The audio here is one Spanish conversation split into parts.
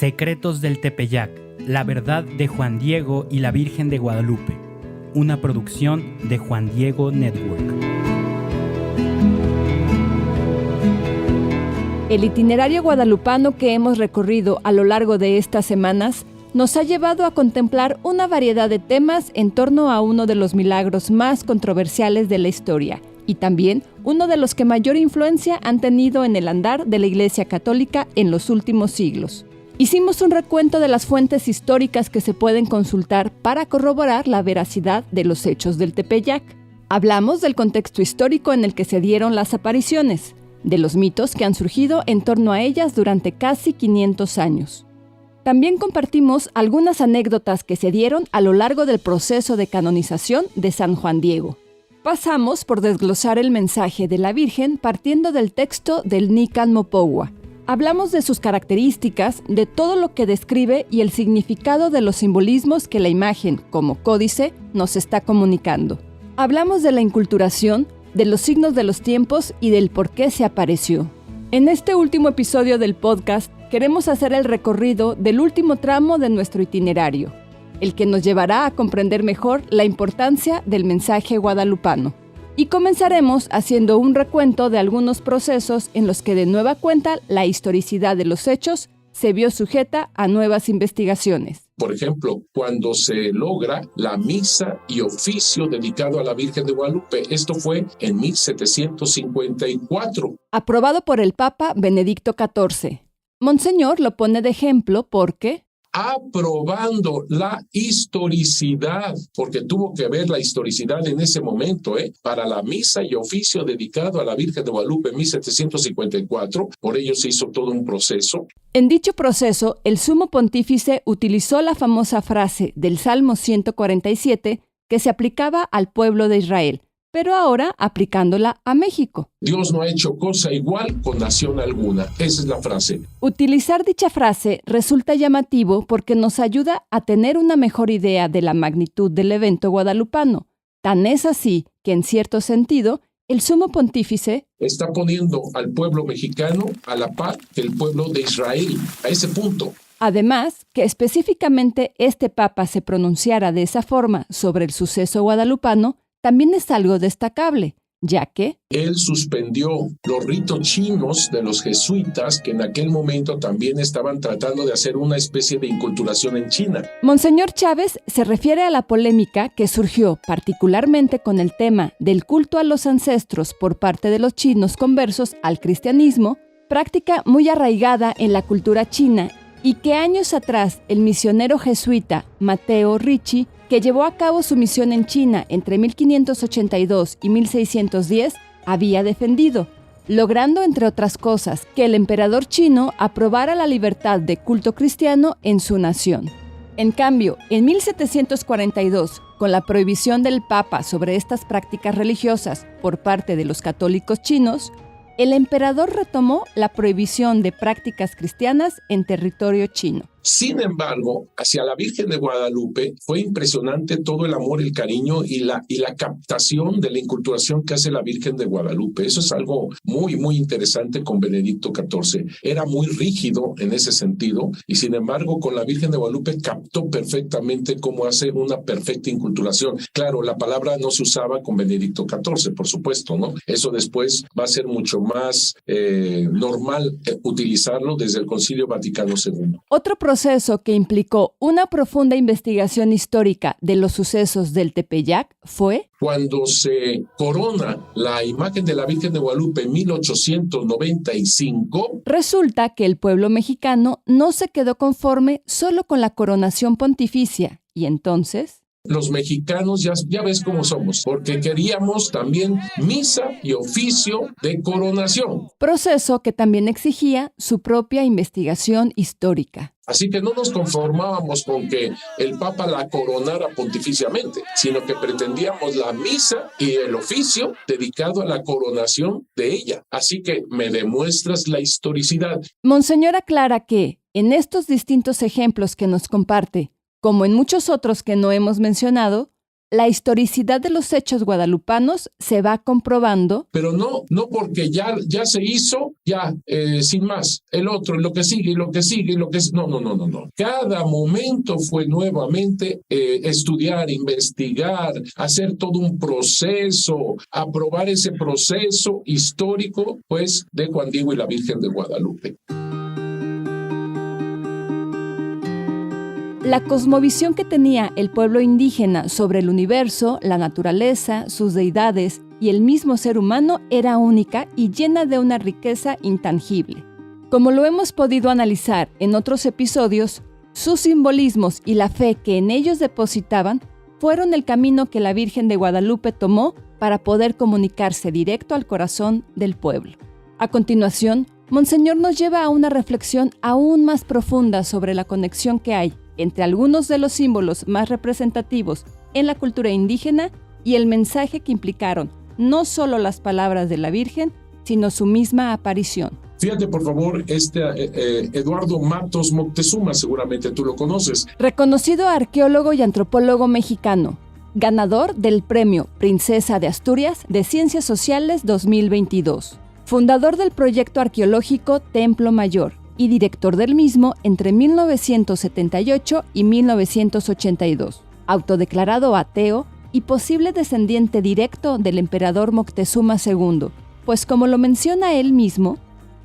Secretos del Tepeyac, la verdad de Juan Diego y la Virgen de Guadalupe. Una producción de Juan Diego Network. El itinerario guadalupano que hemos recorrido a lo largo de estas semanas nos ha llevado a contemplar una variedad de temas en torno a uno de los milagros más controversiales de la historia y también uno de los que mayor influencia han tenido en el andar de la Iglesia Católica en los últimos siglos. Hicimos un recuento de las fuentes históricas que se pueden consultar para corroborar la veracidad de los hechos del Tepeyac. Hablamos del contexto histórico en el que se dieron las apariciones, de los mitos que han surgido en torno a ellas durante casi 500 años. También compartimos algunas anécdotas que se dieron a lo largo del proceso de canonización de San Juan Diego. Pasamos por desglosar el mensaje de la Virgen partiendo del texto del Nican Mopohua. Hablamos de sus características, de todo lo que describe y el significado de los simbolismos que la imagen, como códice, nos está comunicando. Hablamos de la inculturación, de los signos de los tiempos y del por qué se apareció. En este último episodio del podcast, queremos hacer el recorrido del último tramo de nuestro itinerario, el que nos llevará a comprender mejor la importancia del mensaje guadalupano. Y comenzaremos haciendo un recuento de algunos procesos en los que de nueva cuenta la historicidad de los hechos se vio sujeta a nuevas investigaciones. Por ejemplo, cuando se logra la misa y oficio dedicado a la Virgen de Guadalupe, esto fue en 1754. Aprobado por el Papa Benedicto XIV. Monseñor lo pone de ejemplo porque aprobando la historicidad, porque tuvo que haber la historicidad en ese momento, para la misa y oficio dedicado a la Virgen de Guadalupe en 1754, por ello se hizo todo un proceso. En dicho proceso, el sumo pontífice utilizó la famosa frase del Salmo 147 que se aplicaba al pueblo de Israel, pero ahora aplicándola a México. Dios no ha hecho cosa igual con nación alguna. Esa es la frase. Utilizar dicha frase resulta llamativo porque nos ayuda a tener una mejor idea de la magnitud del evento guadalupano. Tan es así que, en cierto sentido, el sumo pontífice está poniendo al pueblo mexicano a la par que el pueblo de Israel, a ese punto. Además, que específicamente este papa se pronunciara de esa forma sobre el suceso guadalupano también es algo destacable, ya que él suspendió los ritos chinos de los jesuitas que en aquel momento también estaban tratando de hacer una especie de inculturación en China. Monseñor Chávez se refiere a la polémica que surgió particularmente con el tema del culto a los ancestros por parte de los chinos conversos al cristianismo, práctica muy arraigada en la cultura china y que años atrás el misionero jesuita Mateo Ricci, que llevó a cabo su misión en China entre 1582 y 1610, había defendido, logrando, entre otras cosas, que el emperador chino aprobara la libertad de culto cristiano en su nación. En cambio, en 1742, con la prohibición del Papa sobre estas prácticas religiosas por parte de los católicos chinos, el emperador retomó la prohibición de prácticas cristianas en territorio chino. Sin embargo, hacia la Virgen de Guadalupe fue impresionante todo el amor, el cariño y la captación de la inculturación que hace la Virgen de Guadalupe. Eso es algo muy, muy interesante con Benedicto XIV. Era muy rígido en ese sentido y sin embargo con la Virgen de Guadalupe captó perfectamente cómo hace una perfecta inculturación. Claro, la palabra no se usaba con Benedicto XIV, por supuesto, ¿no? Eso después va a ser mucho más normal utilizarlo desde el Concilio Vaticano II. Otro proceso que implicó una profunda investigación histórica de los sucesos del Tepeyac fue cuando se corona la imagen de la Virgen de Guadalupe en 1895. Resulta que el pueblo mexicano no se quedó conforme solo con la coronación pontificia y entonces los mexicanos ya ves cómo somos, porque queríamos también misa y oficio de coronación. Proceso que también exigía su propia investigación histórica. Así que no nos conformábamos con que el Papa la coronara pontificiamente, sino que pretendíamos la misa y el oficio dedicado a la coronación de ella. Así que me demuestras la historicidad. Monseñor aclara que, en estos distintos ejemplos que nos comparte, como en muchos otros que no hemos mencionado, la historicidad de los hechos guadalupanos se va comprobando. Pero no porque ya se hizo, sin más, el otro, lo que sigue, lo que sigue, lo que... No. Cada momento fue nuevamente estudiar, investigar, hacer todo un proceso, aprobar ese proceso histórico, pues, de Juan Diego y la Virgen de Guadalupe. La cosmovisión que tenía el pueblo indígena sobre el universo, la naturaleza, sus deidades y el mismo ser humano era única y llena de una riqueza intangible. Como lo hemos podido analizar en otros episodios, sus simbolismos y la fe que en ellos depositaban fueron el camino que la Virgen de Guadalupe tomó para poder comunicarse directo al corazón del pueblo. A continuación, Monseñor nos lleva a una reflexión aún más profunda sobre la conexión que hay entre algunos de los símbolos más representativos en la cultura indígena y el mensaje que implicaron no solo las palabras de la Virgen, sino su misma aparición. Fíjate, por favor, Eduardo Matos Moctezuma, seguramente tú lo conoces. Reconocido arqueólogo y antropólogo mexicano, ganador del Premio Princesa de Asturias de Ciencias Sociales 2022, fundador del proyecto arqueológico Templo Mayor y director del mismo entre 1978 y 1982, autodeclarado ateo y posible descendiente directo del emperador Moctezuma II, pues como lo menciona él mismo,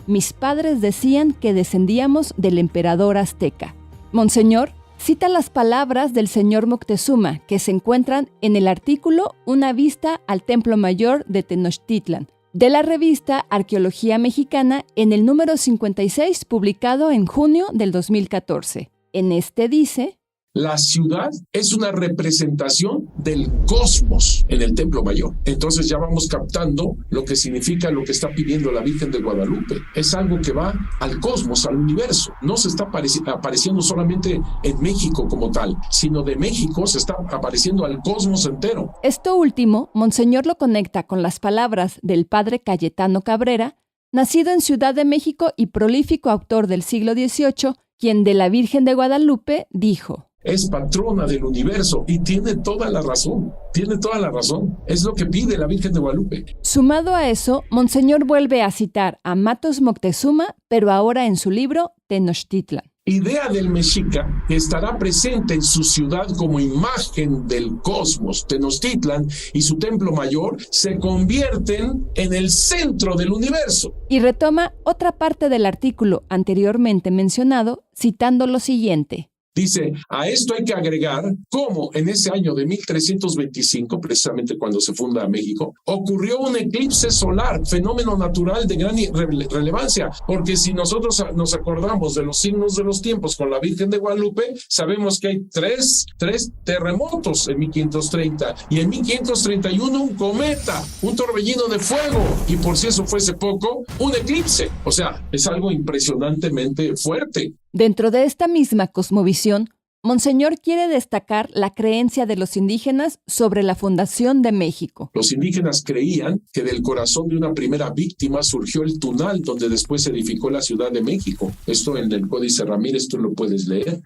mis padres decían que descendíamos del emperador azteca. Monseñor cita las palabras del señor Moctezuma que se encuentran en el artículo Una vista al Templo Mayor de Tenochtitlan, de la revista Arqueología Mexicana en el número 56, publicado en junio del 2014. En este dice: la ciudad es una representación del cosmos en el Templo Mayor. Entonces ya vamos captando lo que significa lo que está pidiendo la Virgen de Guadalupe. Es algo que va al cosmos, al universo. No se está apareciendo solamente en México como tal, sino de México se está apareciendo al cosmos entero. Esto último, Monseñor lo conecta con las palabras del padre Cayetano Cabrera, nacido en Ciudad de México y prolífico autor del siglo XVIII, quien de la Virgen de Guadalupe dijo: es patrona del universo y tiene toda la razón, es lo que pide la Virgen de Guadalupe. Sumado a eso, Monseñor vuelve a citar a Matos Moctezuma, pero ahora en su libro Tenochtitlan. Idea del mexica que estará presente en su ciudad como imagen del cosmos. Tenochtitlan y su templo mayor se convierten en el centro del universo. Y retoma otra parte del artículo anteriormente mencionado, citando lo siguiente. Dice, a esto hay que agregar cómo en ese año de 1325, precisamente cuando se funda México, ocurrió un eclipse solar, fenómeno natural de gran relevancia, porque si nosotros nos acordamos de los signos de los tiempos con la Virgen de Guadalupe, sabemos que hay tres terremotos en 1530 y en 1531 un cometa, un torbellino de fuego y por si eso fuese poco, un eclipse. O sea, es algo impresionantemente fuerte. Dentro de esta misma cosmovisión, Monseñor quiere destacar la creencia de los indígenas sobre la fundación de México. Los indígenas creían que del corazón de una primera víctima surgió el Tunal, donde después se edificó la Ciudad de México. Esto en el Códice Ramírez tú lo puedes leer.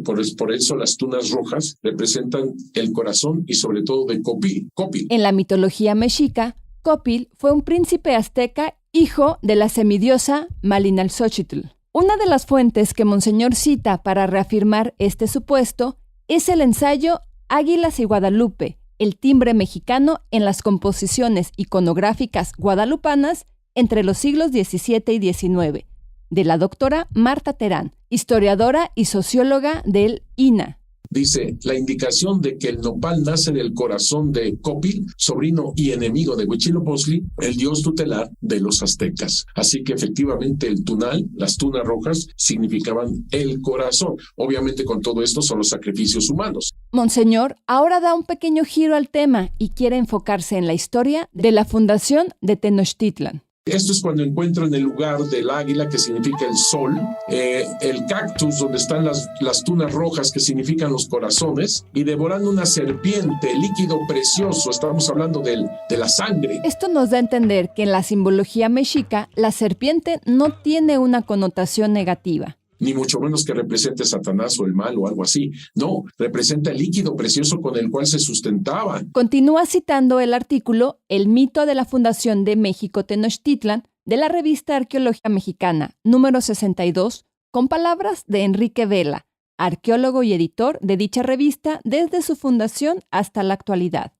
Por eso las tunas rojas representan el corazón y sobre todo de Copil. En la mitología mexica, Copil fue un príncipe azteca, hijo de la semidiosa Malinalxóchitl. Una de las fuentes que Monseñor cita para reafirmar este supuesto es el ensayo Águilas y Guadalupe, el timbre mexicano en las composiciones iconográficas guadalupanas entre los siglos XVII y XIX, de la doctora Marta Terán, historiadora y socióloga del INA. Dice, la indicación de que el nopal nace del corazón de Copil, sobrino y enemigo de Huitzilopochtli, el dios tutelar de los aztecas. Así que efectivamente el tunal, las tunas rojas, significaban el corazón. Obviamente con todo esto son los sacrificios humanos. Monseñor ahora da un pequeño giro al tema y quiere enfocarse en la historia de la fundación de Tenochtitlan. Esto es cuando encuentran el lugar del águila, que significa el sol, el cactus, donde están las tunas rojas, que significan los corazones, y devorando una serpiente, líquido precioso, estamos hablando de la sangre. Esto nos da a entender que en la simbología mexica, la serpiente no tiene una connotación negativa. ni mucho menos que represente a Satanás o el mal o algo así. No, representa el líquido precioso con el cual se sustentaba. Continúa citando el artículo El mito de la fundación de México Tenochtitlan de la revista Arqueología Mexicana, número 62, con palabras de Enrique Vela, arqueólogo y editor de dicha revista desde su fundación hasta la actualidad.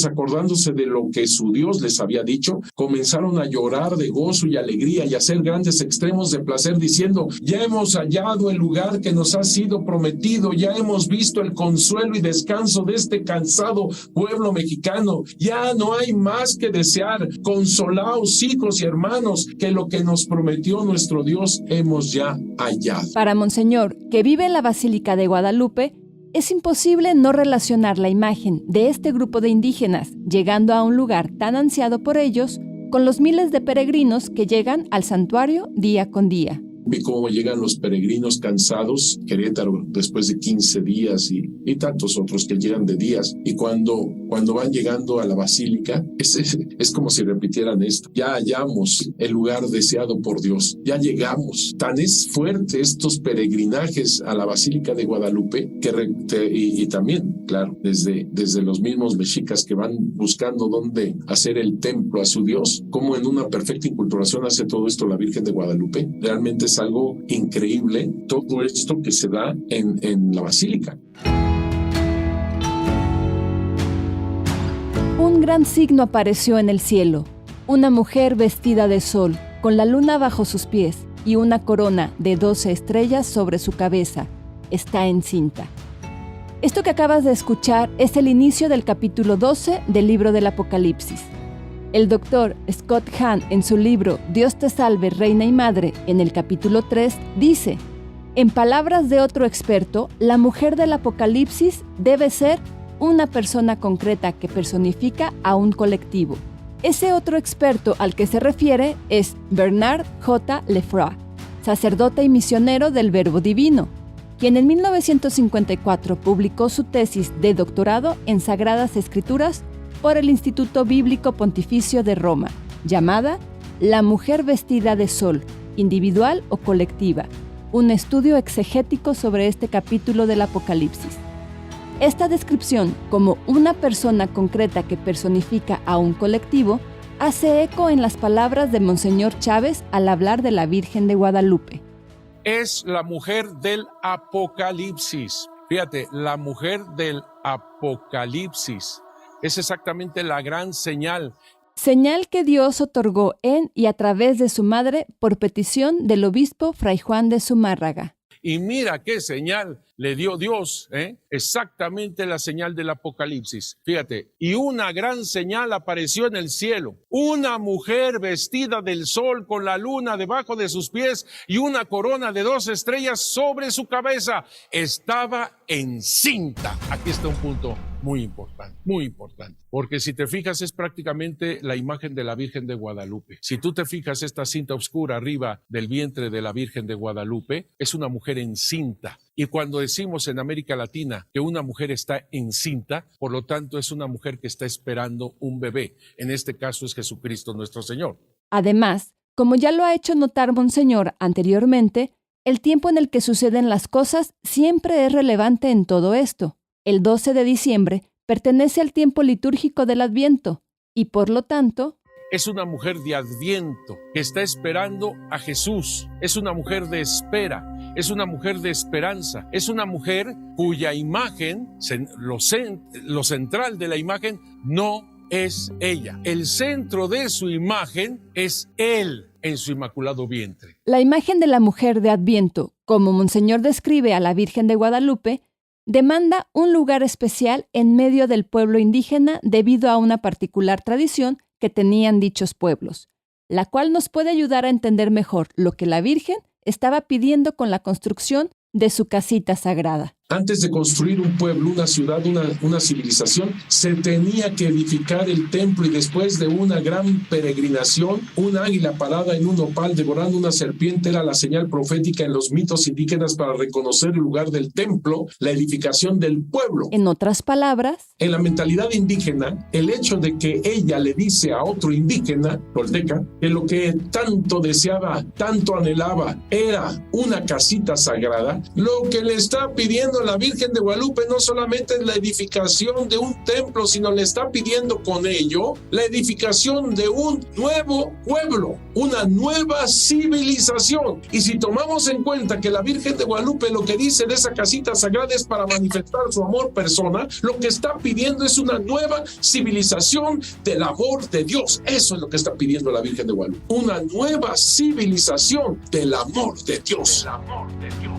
Acordándose de lo que su Dios les había dicho, comenzaron a llorar de gozo y alegría y a hacer grandes extremos de placer, diciendo: ya hemos hallado el lugar que nos ha sido prometido, ya hemos visto el consuelo y descanso de este cansado pueblo mexicano, ya no hay más que desear. Consolaos, hijos y hermanos, que lo que nos prometió nuestro Dios hemos ya hallado. Para Monseñor, que vive en la Basílica de Guadalupe, es imposible no relacionar la imagen de este grupo de indígenas llegando a un lugar tan ansiado por ellos con los miles de peregrinos que llegan al santuario día con día. Vi cómo llegan los peregrinos cansados, Querétaro, después de 15 días y tantos otros que llegan de días. Y cuando van llegando a la basílica, es como si repitieran esto: ya hallamos el lugar deseado por Dios, ya llegamos. Tan es fuerte estos peregrinajes a la Basílica de Guadalupe y también, claro, desde los mismos mexicas que van buscando dónde hacer el templo a su Dios, como en una perfecta inculturación hace todo esto la Virgen de Guadalupe. Realmente es algo increíble todo esto que se da en la basílica. Un gran signo apareció en el cielo: una mujer vestida de sol, con la luna bajo sus pies y una corona de 12 estrellas sobre su cabeza. Está encinta. Esto que acabas de escuchar es el inicio del capítulo 12 del libro del Apocalipsis. El doctor Scott Hahn, en su libro Dios te salve, Reina y Madre, en el capítulo 3, dice: en palabras de otro experto, la mujer del Apocalipsis debe ser una persona concreta que personifica a un colectivo. Ese otro experto al que se refiere es Bernard J. Lefroy, sacerdote y misionero del Verbo Divino, quien en 1954 publicó su tesis de doctorado en Sagradas Escrituras por el Instituto Bíblico Pontificio de Roma, llamada La mujer vestida de sol, individual o colectiva, un estudio exegético sobre este capítulo del Apocalipsis. Esta descripción, como una persona concreta que personifica a un colectivo, hace eco en las palabras de Monseñor Chávez al hablar de la Virgen de Guadalupe. Es la mujer del Apocalipsis. Fíjate, la mujer del Apocalipsis. Es exactamente la gran señal. Señal que Dios otorgó en y a través de su madre por petición del obispo Fray Juan de Zumárraga. Y mira qué señal le dio Dios, exactamente la señal del Apocalipsis. Fíjate, y una gran señal apareció en el cielo. Una mujer vestida del sol con la luna debajo de sus pies y una corona de 12 estrellas sobre su cabeza. Estaba encinta. Aquí está un punto muy importante, porque si te fijas es prácticamente la imagen de la Virgen de Guadalupe. Si tú te fijas, esta cinta oscura arriba del vientre de la Virgen de Guadalupe es una mujer encinta. Y cuando decimos en América Latina que una mujer está encinta, por lo tanto es una mujer que está esperando un bebé. En este caso es Jesucristo nuestro Señor. Además, como ya lo ha hecho notar Monseñor anteriormente, el tiempo en el que suceden las cosas siempre es relevante en todo esto. El 12 de diciembre pertenece al tiempo litúrgico del Adviento y, por lo tanto, es una mujer de Adviento que está esperando a Jesús. Es una mujer de espera, es una mujer de esperanza, es una mujer cuya imagen, lo central de la imagen, no es ella. El centro de su imagen es Él en su inmaculado vientre. La imagen de la mujer de Adviento, como Monseñor describe a la Virgen de Guadalupe, demanda un lugar especial en medio del pueblo indígena debido a una particular tradición que tenían dichos pueblos, la cual nos puede ayudar a entender mejor lo que la Virgen estaba pidiendo con la construcción de su casita sagrada. Antes de construir un pueblo, una ciudad, una civilización, se tenía que edificar el templo, y después de una gran peregrinación, un águila parada en un nopal devorando una serpiente era la señal profética en los mitos indígenas para reconocer el lugar del templo, la edificación del pueblo. En otras palabras, en la mentalidad indígena, el hecho de que ella le dice a otro indígena, tolteca, que lo que tanto deseaba, tanto anhelaba, era una casita sagrada, lo que le está pidiendo la Virgen de Guadalupe no solamente es la edificación de un templo, sino le está pidiendo con ello la edificación de un nuevo pueblo, una nueva civilización. Y si tomamos en cuenta que la Virgen de Guadalupe lo que dice de esa casita sagrada es para manifestar su amor persona, lo que está pidiendo es una nueva civilización del amor de Dios. Eso es lo que está pidiendo la Virgen de Guadalupe. Una nueva civilización del amor de Dios. Del amor de Dios.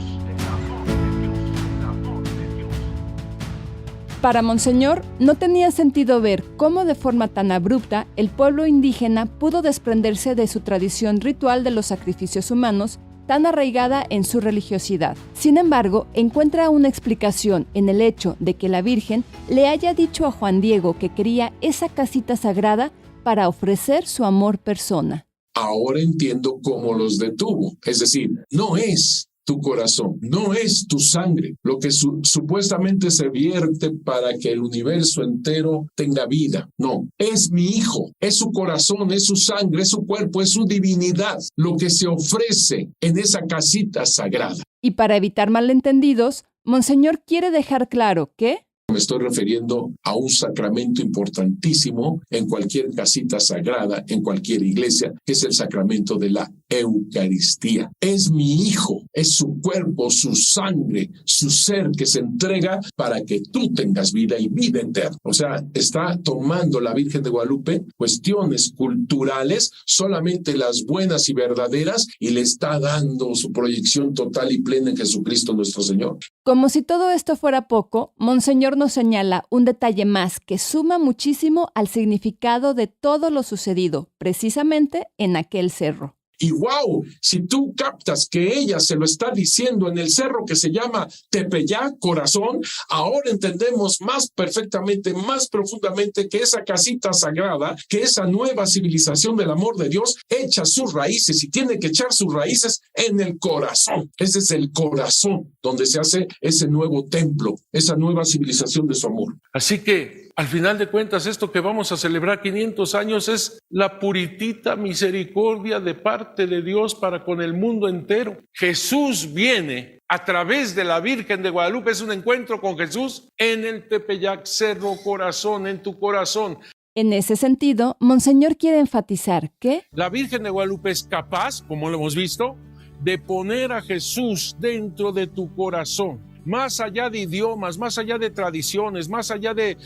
Para Monseñor, no tenía sentido ver cómo de forma tan abrupta el pueblo indígena pudo desprenderse de su tradición ritual de los sacrificios humanos, tan arraigada en su religiosidad. Sin embargo, encuentra una explicación en el hecho de que la Virgen le haya dicho a Juan Diego que quería esa casita sagrada para ofrecer su amor persona. Ahora entiendo cómo los detuvo. Es decir, no es tu corazón, no es tu sangre lo que supuestamente se vierte para que el universo entero tenga vida. No, es mi hijo, es su corazón, es su sangre, es su cuerpo, es su divinidad lo que se ofrece en esa casita sagrada. Y para evitar malentendidos, Monseñor quiere dejar claro que me estoy refiriendo a un sacramento importantísimo en cualquier casita sagrada, en cualquier iglesia, que es el sacramento de la Eucaristía. Es mi hijo, es su cuerpo, su sangre, su ser que se entrega para que tú tengas vida y vida eterna. O sea, está tomando la Virgen de Guadalupe cuestiones culturales, solamente las buenas y verdaderas, y le está dando su proyección total y plena en Jesucristo nuestro Señor. Como si todo esto fuera poco, Monseñor nos señala un detalle más que suma muchísimo al significado de todo lo sucedido, precisamente en aquel cerro. Y wow, si tú captas que ella se lo está diciendo en el cerro que se llama Tepeyac, corazón, ahora entendemos más perfectamente, más profundamente que esa casita sagrada, que esa nueva civilización del amor de Dios echa sus raíces y tiene que echar sus raíces en el corazón. Ese es el corazón donde se hace ese nuevo templo, esa nueva civilización de su amor. Así que, al final de cuentas, esto que vamos a celebrar 500 años es la puritita misericordia de parte de Dios para con el mundo entero. Jesús viene a través de la Virgen de Guadalupe, es un encuentro con Jesús en el Tepeyac, cerro corazón, en tu corazón. En ese sentido, Monseñor quiere enfatizar que la Virgen de Guadalupe es capaz, como lo hemos visto, de poner a Jesús dentro de tu corazón. Más allá de idiomas, más allá de tradiciones, más allá de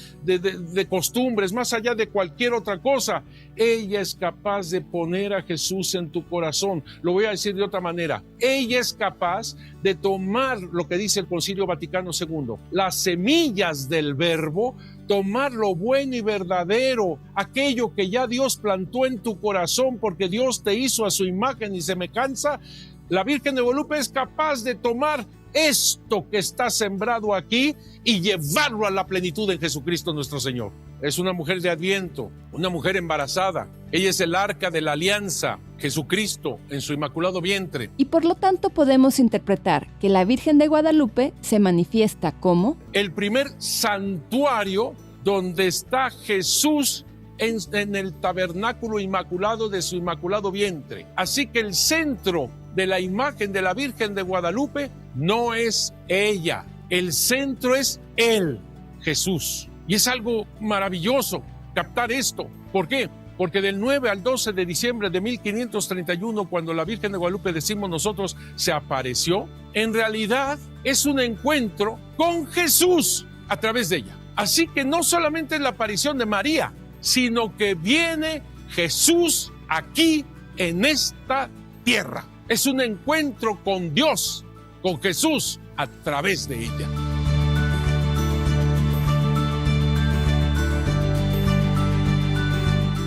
costumbres, más allá de cualquier otra cosa, ella es capaz de poner a Jesús en tu corazón. Lo voy a decir de otra manera. Ella es capaz de tomar lo que dice el Concilio Vaticano II, las semillas del Verbo, tomar lo bueno y verdadero, aquello que ya Dios plantó en tu corazón porque Dios te hizo a su imagen y semejanza. La Virgen de Guadalupe es capaz de tomar esto que está sembrado aquí y llevarlo a la plenitud en Jesucristo nuestro Señor. Es una mujer de Adviento, una mujer embarazada. Ella es el arca de la alianza, Jesucristo en su inmaculado vientre. Y por lo tanto podemos interpretar que la Virgen de Guadalupe se manifiesta como el primer santuario donde está Jesús en el tabernáculo inmaculado de su inmaculado vientre. Así que el centro de la imagen de la Virgen de Guadalupe no es ella, el centro es Él, Jesús. Y es algo maravilloso captar esto. ¿Por qué? Porque del 9 al 12 de diciembre de 1531, cuando la Virgen de Guadalupe, decimos nosotros, se apareció, en realidad es un encuentro con Jesús a través de ella. Así que no solamente es la aparición de María, sino que viene Jesús aquí en esta tierra. Es un encuentro con Dios, con Jesús, a través de ella.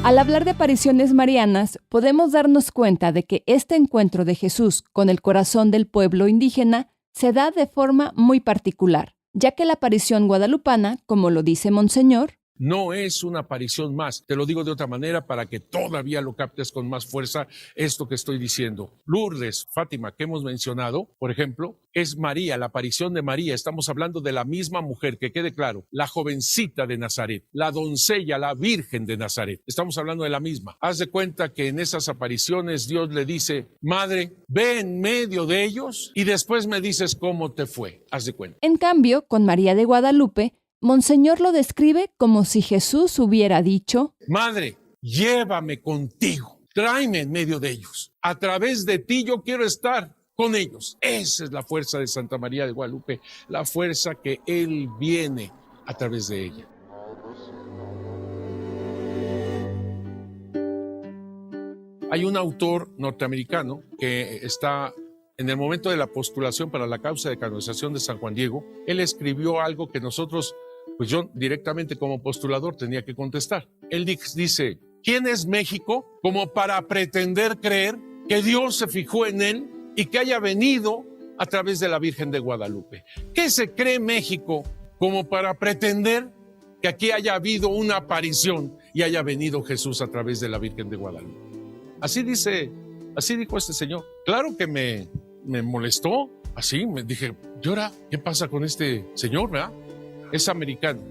Al hablar de apariciones marianas, podemos darnos cuenta de que este encuentro de Jesús con el corazón del pueblo indígena se da de forma muy particular, ya que la aparición guadalupana, como lo dice Monseñor, no es una aparición más. Te lo digo de otra manera para que todavía lo captes con más fuerza esto que estoy diciendo. Lourdes, Fátima, que hemos mencionado, por ejemplo, es María, la aparición de María. Estamos hablando de la misma mujer, que quede claro, la jovencita de Nazaret, la doncella, la Virgen de Nazaret. Estamos hablando de la misma. Haz de cuenta que en esas apariciones Dios le dice, Madre, ve en medio de ellos y después me dices cómo te fue. Haz de cuenta. En cambio, con María de Guadalupe, Monseñor lo describe como si Jesús hubiera dicho: Madre, llévame contigo, tráeme en medio de ellos. A través de ti yo quiero estar con ellos. Esa es la fuerza de Santa María de Guadalupe, la fuerza que Él viene a través de ella. Hay un autor norteamericano que está en el momento de la postulación para la causa de canonización de San Juan Diego. Él escribió algo que nosotros, pues yo directamente como postulador tenía que contestar. Él dice, ¿quién es México como para pretender creer que Dios se fijó en él y que haya venido a través de la Virgen de Guadalupe? ¿Qué se cree México como para pretender que aquí haya habido una aparición y haya venido Jesús a través de la Virgen de Guadalupe? Así dijo este señor. Claro que me molestó, así me dije, ¿y ahora qué pasa con este señor, verdad? Es americano,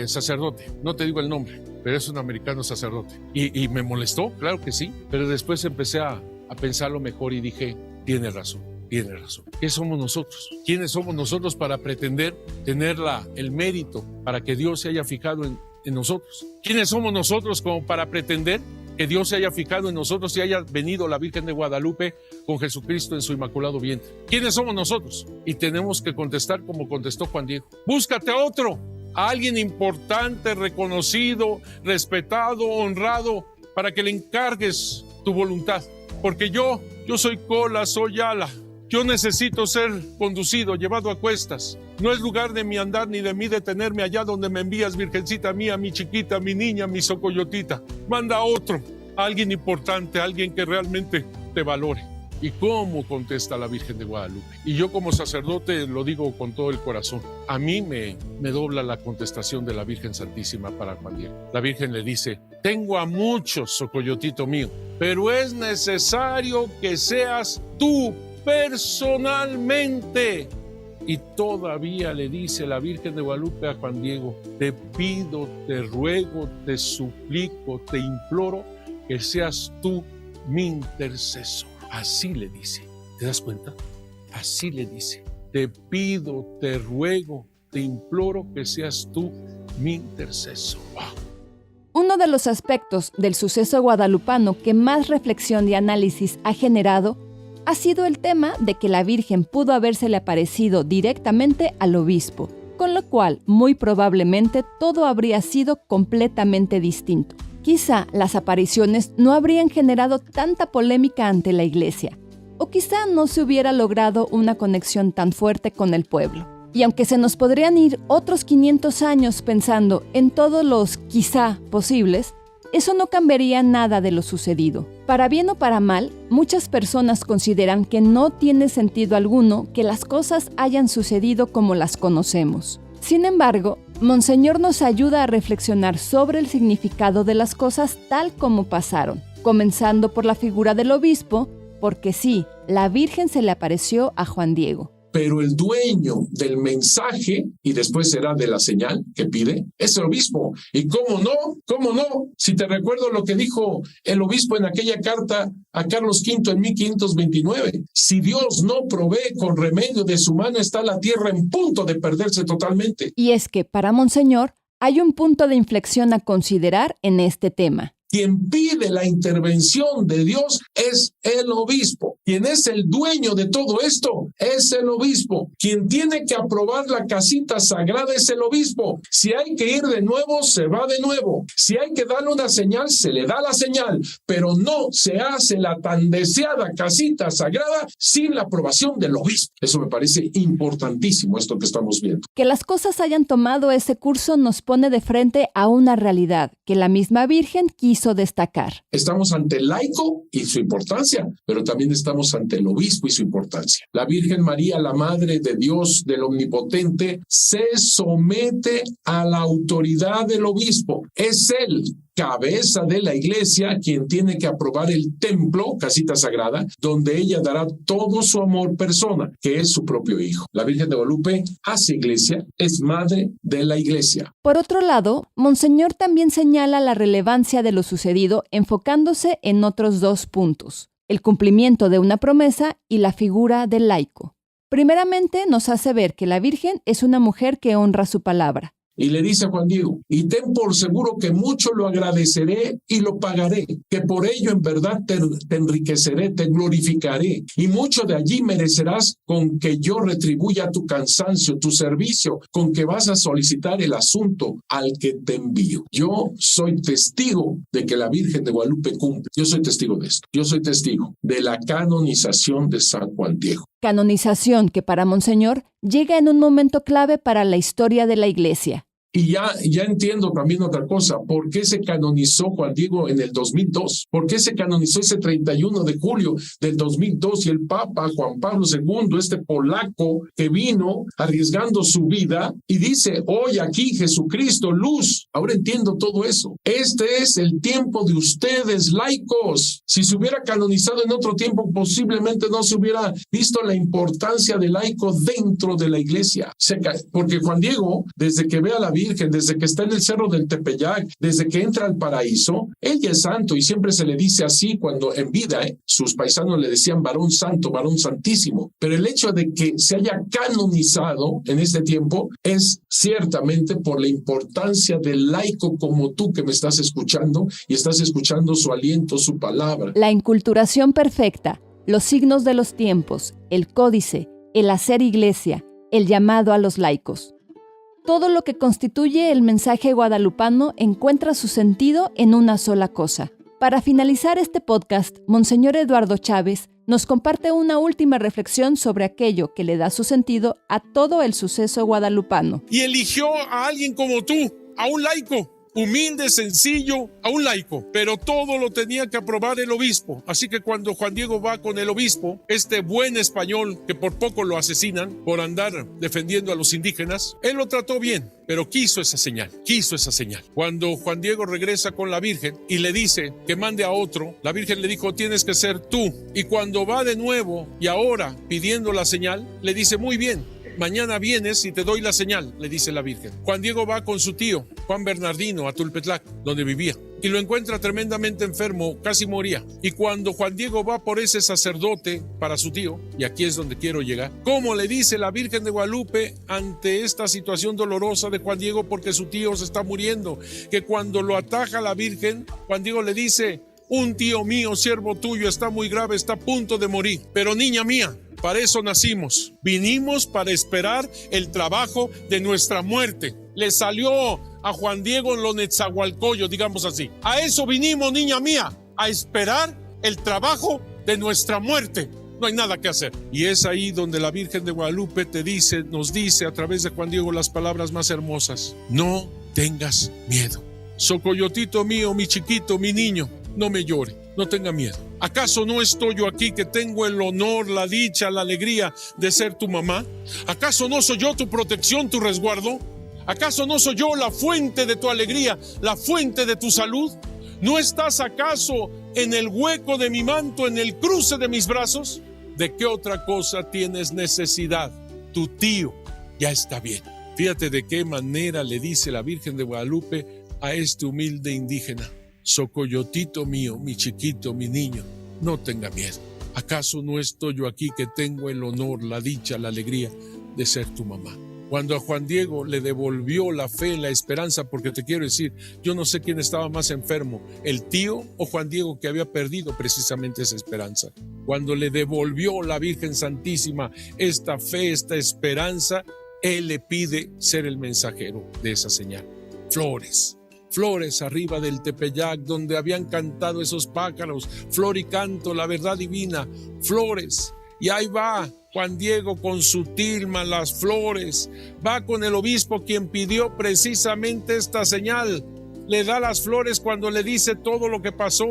sacerdote, no te digo el nombre, pero es un americano sacerdote. Y me molestó, claro que sí, pero después empecé a pensarlo mejor y dije, tiene razón. ¿Qué somos nosotros? ¿Quiénes somos nosotros para pretender tener el mérito para que Dios se haya fijado en nosotros? ¿Quiénes somos nosotros como para pretender que Dios se haya fijado en nosotros y haya venido la Virgen de Guadalupe con Jesucristo en su inmaculado vientre? ¿Quiénes somos nosotros? Y tenemos que contestar como contestó Juan Diego. Búscate a otro, a alguien importante, reconocido, respetado, honrado, para que le encargues tu voluntad. Porque yo soy cola, soy ala. Yo necesito ser conducido, llevado a cuestas. No es lugar de mi andar ni de mí detenerme allá donde me envías, Virgencita mía, mi chiquita, mi niña, mi socoyotita. Manda a otro, a alguien importante, a alguien que realmente te valore. ¿Y cómo contesta la Virgen de Guadalupe? Y yo como sacerdote lo digo con todo el corazón. A mí me dobla la contestación de la Virgen Santísima para Juan Diego. La Virgen le dice, tengo a muchos, socoyotito mío, pero es necesario que seas tú personalmente. Y todavía le dice la Virgen de Guadalupe a Juan Diego, te pido, te ruego, te suplico, te imploro que seas tú mi intercesor. Así le dice, ¿te das cuenta? Así le dice, te pido, te ruego, te imploro que seas tú mi intercesor. ¡Wow! Uno de los aspectos del suceso guadalupano que más reflexión y análisis ha generado ha sido el tema de que la Virgen pudo habérsele aparecido directamente al obispo, con lo cual muy probablemente todo habría sido completamente distinto. Quizá las apariciones no habrían generado tanta polémica ante la Iglesia, o quizá no se hubiera logrado una conexión tan fuerte con el pueblo. Y aunque se nos podrían ir otros 500 años pensando en todos los quizá posibles, eso no cambiaría nada de lo sucedido. Para bien o para mal, muchas personas consideran que no tiene sentido alguno que las cosas hayan sucedido como las conocemos. Sin embargo, Monseñor nos ayuda a reflexionar sobre el significado de las cosas tal como pasaron, comenzando por la figura del obispo, porque sí, la Virgen se le apareció a Juan Diego. Pero el dueño del mensaje, y después será de la señal que pide, es el obispo. Y cómo no, si te recuerdo lo que dijo el obispo en aquella carta a Carlos V en 1529, si Dios no provee con remedio de su mano, está la tierra en punto de perderse totalmente. Y es que para Monseñor hay un punto de inflexión a considerar en este tema. Quien pide la intervención de Dios es el obispo. Quien es el dueño de todo esto es el obispo. Quien tiene que aprobar la casita sagrada es el obispo. Si hay que ir de nuevo, se va de nuevo. Si hay que darle una señal, se le da la señal. Pero no se hace la tan deseada casita sagrada sin la aprobación del obispo. Eso me parece importantísimo, esto que estamos viendo. Que las cosas hayan tomado ese curso nos pone de frente a una realidad que la misma Virgen quiso quiso destacar. Estamos ante el laico y su importancia, pero también estamos ante el obispo y su importancia. La Virgen María, la Madre de Dios, del Omnipotente, se somete a la autoridad del obispo. Es él, cabeza de la iglesia, quien tiene que aprobar el templo, casita sagrada, donde ella dará todo su amor persona, que es su propio hijo. La Virgen de Guadalupe hace iglesia, es madre de la iglesia. Por otro lado, Monseñor también señala la relevancia de lo sucedido enfocándose en otros 2 puntos: el cumplimiento de una promesa y la figura del laico. Primeramente, nos hace ver que la Virgen es una mujer que honra su palabra. Y le dice a Juan Diego, y ten por seguro que mucho lo agradeceré y lo pagaré, que por ello en verdad te enriqueceré, te glorificaré, y mucho de allí merecerás con que yo retribuya tu cansancio, tu servicio, con que vas a solicitar el asunto al que te envío. Yo soy testigo de que la Virgen de Guadalupe cumple. Yo soy testigo de esto. Yo soy testigo de la canonización de San Juan Diego. Canonización que para Monseñor llega en un momento clave para la historia de la Iglesia. Y ya entiendo también otra cosa. ¿Por qué se canonizó Juan Diego en el 2002? ¿Por qué se canonizó ese 31 de julio del 2002 y el Papa Juan Pablo II, este polaco que vino arriesgando su vida y dice, hoy aquí Jesucristo, luz? Ahora entiendo todo eso. Este es el tiempo de ustedes, laicos. Si se hubiera canonizado en otro tiempo, posiblemente no se hubiera visto la importancia del laico dentro de la iglesia. Porque Juan Diego, desde que ve a la Virgen, desde que está en el cerro del Tepeyac, desde que entra al paraíso, él ya es santo y siempre se le dice así cuando en vida, sus paisanos le decían varón santo, varón santísimo. Pero el hecho de que se haya canonizado en este tiempo es ciertamente por la importancia del laico como tú que me estás escuchando y estás escuchando su aliento, su palabra. La inculturación perfecta, los signos de los tiempos, el códice, el hacer iglesia, el llamado a los laicos. Todo lo que constituye el mensaje guadalupano encuentra su sentido en una sola cosa. Para finalizar este podcast, Monseñor Eduardo Chávez nos comparte una última reflexión sobre aquello que le da su sentido a todo el suceso guadalupano. Y eligió a alguien como tú, a un laico, humilde, sencillo, a un laico, pero todo lo tenía que aprobar el obispo. Así que cuando Juan Diego va con el obispo, este buen español que por poco lo asesinan por andar defendiendo a los indígenas, él lo trató bien, pero quiso esa señal. Cuando Juan Diego regresa con la Virgen y le dice que mande a otro, la Virgen le dijo, tienes que ser tú. Y cuando va de nuevo y ahora pidiendo la señal, le dice, muy bien, mañana vienes y te doy la señal, le dice la Virgen. Juan Diego va con su tío, Juan Bernardino, a Tulpetlac, donde vivía, y lo encuentra tremendamente enfermo, casi moría. Y cuando Juan Diego va por ese sacerdote para su tío, y aquí es donde quiero llegar, ¿cómo le dice la Virgen de Guadalupe ante esta situación dolorosa de Juan Diego porque su tío se está muriendo? Que cuando lo ataja la Virgen, Juan Diego le dice, un tío mío, siervo tuyo, está muy grave, está a punto de morir, pero niña mía, para eso nacimos. Vinimos para esperar el trabajo de nuestra muerte. Le salió a Juan Diego en lo Netzahualcoyo, digamos así. A eso vinimos, niña mía, a esperar el trabajo de nuestra muerte. No hay nada que hacer. Y es ahí donde la Virgen de Guadalupe nos dice a través de Juan Diego las palabras más hermosas. No tengas miedo. Socoyotito mío, mi chiquito, mi niño, no me llore, no tenga miedo. ¿Acaso no estoy yo aquí que tengo el honor, la dicha, la alegría de ser tu mamá? ¿Acaso no soy yo tu protección, tu resguardo? ¿Acaso no soy yo la fuente de tu alegría, la fuente de tu salud? ¿No estás acaso en el hueco de mi manto, en el cruce de mis brazos? ¿De qué otra cosa tienes necesidad? Tu tío ya está bien. Fíjate de qué manera le dice la Virgen de Guadalupe a este humilde indígena. Socoyotito mío, mi chiquito, mi niño, no tenga miedo. ¿Acaso no estoy yo aquí que tengo el honor, la dicha, la alegría de ser tu mamá? Cuando a Juan Diego le devolvió la fe, la esperanza, porque te quiero decir, yo no sé quién estaba más enfermo, el tío o Juan Diego, que había perdido precisamente esa esperanza. Cuando le devolvió la Virgen Santísima esta fe, esta esperanza, él le pide ser el mensajero de esa señal. Flores arriba del Tepeyac, donde habían cantado esos pájaros, flor y canto, la verdad divina, flores. Y ahí va Juan Diego con su tilma, las flores, va con el obispo quien pidió precisamente esta señal. le da las flores cuando le dice todo lo que pasó.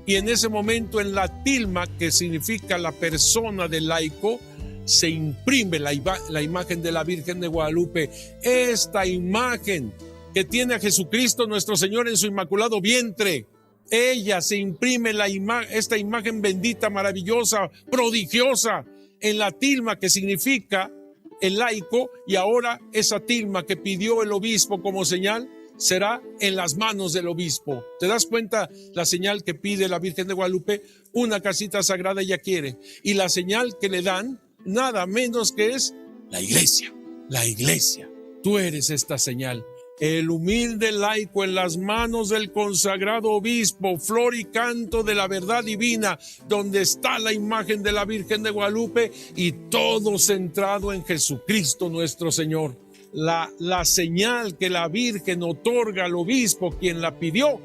Y en ese momento en la tilma, que significa la persona del laico, se imprime la imagen de la Virgen de Guadalupe. Esta imagen que tiene a Jesucristo nuestro Señor en su inmaculado vientre, ella se imprime esta imagen bendita, maravillosa, prodigiosa, en la tilma que significa el laico, y ahora esa tilma que pidió el obispo como señal será en las manos del obispo. ¿Te das cuenta la señal que pide la Virgen de Guadalupe? Una casita sagrada ella quiere, y la señal que le dan nada menos que es la iglesia. La iglesia. Tú eres esta señal. El humilde laico en las manos del consagrado obispo, flor y canto de la verdad divina, donde está la imagen de la Virgen de Guadalupe y todo centrado en Jesucristo nuestro Señor. La señal que la Virgen otorga al obispo, quien la pidió,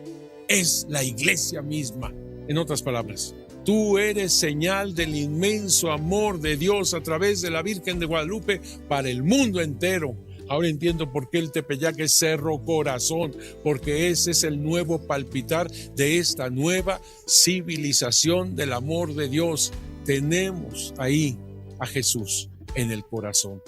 es la iglesia misma. En otras palabras, tú eres señal del inmenso amor de Dios a través de la Virgen de Guadalupe para el mundo entero. Ahora entiendo por qué el Tepeyac es Cerro Corazón, porque ese es el nuevo palpitar de esta nueva civilización del amor de Dios. Tenemos ahí a Jesús en el corazón.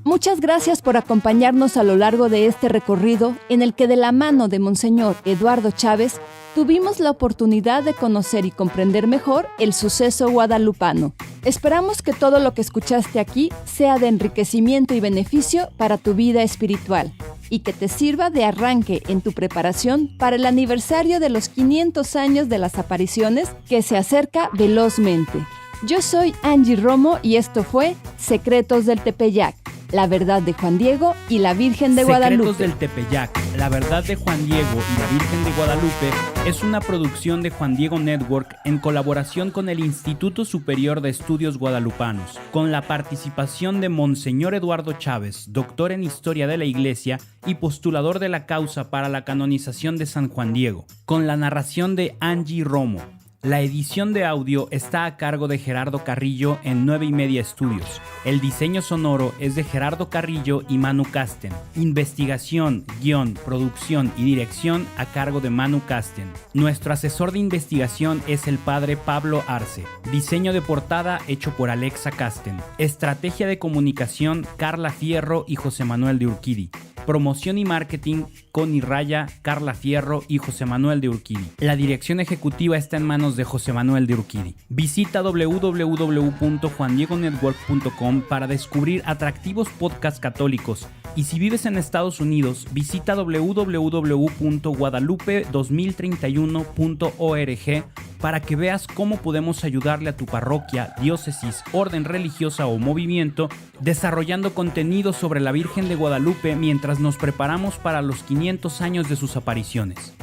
Muchas gracias por acompañarnos a lo largo de este recorrido en el que de la mano de Monseñor Eduardo Chávez tuvimos la oportunidad de conocer y comprender mejor el suceso guadalupano. Esperamos que todo lo que escuchaste aquí sea de enriquecimiento y beneficio para tu vida espiritual y que te sirva de arranque en tu preparación para el aniversario de los 500 años de las apariciones que se acerca velozmente. Yo soy Angie Romo y esto fue Secretos del Tepeyac, la verdad de Juan Diego y la Virgen de Guadalupe. Secretos del Tepeyac, la verdad de Juan Diego y la Virgen de Guadalupe es una producción de Juan Diego Network en colaboración con el Instituto Superior de Estudios Guadalupanos, con la participación de Monseñor Eduardo Chávez, doctor en Historia de la Iglesia y postulador de la causa para la canonización de San Juan Diego, con la narración de Angie Romo. La edición de audio está a cargo de Gerardo Carrillo en 9y media Estudios. El diseño sonoro es de Gerardo Carrillo y Manu Casten. Investigación, guión, producción y dirección a cargo de Manu Casten. Nuestro asesor de investigación es el padre Pablo Arce. Diseño de portada hecho por Alexa Casten. Estrategia de comunicación Carla Fierro y José Manuel de Urquidi. Promoción y marketing, Connie Raya, Carla Fierro y José Manuel de Urquidi. La dirección ejecutiva está en manos de José Manuel de Urquidi. Visita www.juandiegonetwork.com para descubrir atractivos podcasts católicos. Y si vives en Estados Unidos, visita www.guadalupe2031.org para que veas cómo podemos ayudarle a tu parroquia, diócesis, orden religiosa o movimiento desarrollando contenido sobre la Virgen de Guadalupe mientras nos preparamos para los 500 años de sus apariciones.